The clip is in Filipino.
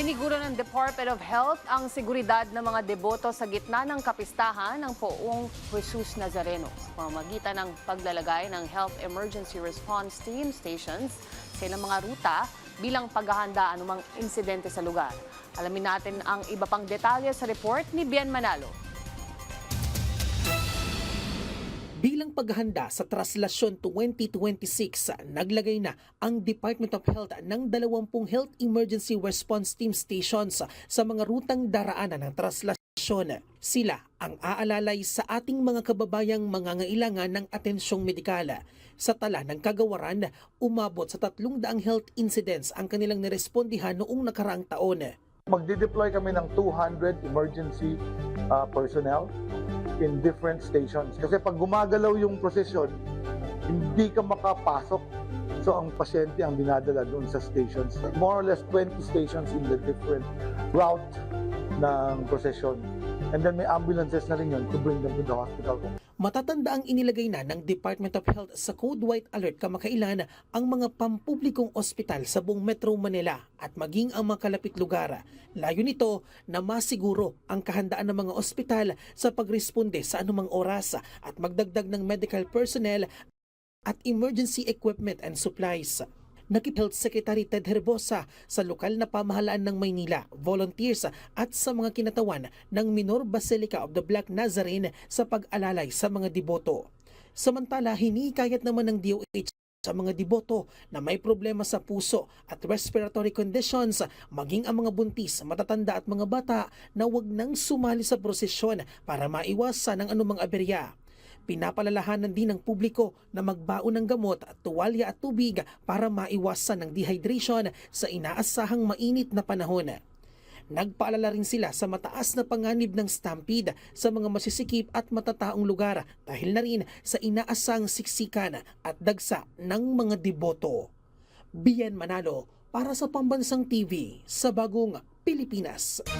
Siniguro ng Department of Health ang seguridad ng mga deboto sa gitna ng kapistahan ng Poong Jesus Nazareno sa pamamagitan ng paglalagay ng Health Emergency Response Team stations sa ilang mga ruta bilang paghahanda anumang insidente sa lugar. Alamin natin ang iba pang detalye sa report ni Bian Manalo. Bilang paghahanda sa Traslasyon 2026, naglagay na ang Department of Health ng 20 Health Emergency Response Team stations sa mga rutang daraanan ng traslasyon. Sila ang aalalay sa ating mga kababayang mangangailangan ng atensyong medikal. Sa tala ng kagawaran, umabot sa 300 health incidents ang kanilang nirespondihan noong nakaraang taon. Magdi-deploy kami ng 200 emergency personnel in different stations. Kasi pag gumagalaw yung prosesyon, hindi ka makapasok. So ang pasyente ang dinadala doon sa stations. More or less 20 stations in the different route ng prosesyon. And then may ambulances na rin yun to bring them to the hospital. Matatanda ang inilagay na ng Department of Health sa Code White Alert kamakailan ang mga pampublikong ospital sa buong Metro Manila at maging ang mga kalapit lugar. Layo nito na masiguro ang kahandaan ng mga ospital sa pagresponde sa anumang oras at magdagdag ng medical personnel at emergency equipment and supplies. Health Secretary Ted Herbosa sa lokal na pamahalaan ng Maynila, volunteers at sa mga kinatawan ng Minor Basilica of the Black Nazarene sa pag-alalay sa mga deboto. Samantala, hinikayat naman ng DOH sa mga deboto na may problema sa puso at respiratory conditions, maging ang mga buntis, matatanda at mga bata na huwag nang sumali sa prosesyon para maiwasan ang anumang aberya. Pinapalalahanan din ng publiko na magbaon ng gamot, tuwalya at tubig para maiwasan ang dehydration sa inaasahang mainit na panahon. Nagpaalala rin sila sa mataas na panganib ng stampede sa mga masisikip at matataong lugar dahil na rin sa inaasang siksikan at dagsa ng mga deboto. Bian Manalo para sa Pambansang TV sa Bagong Pilipinas.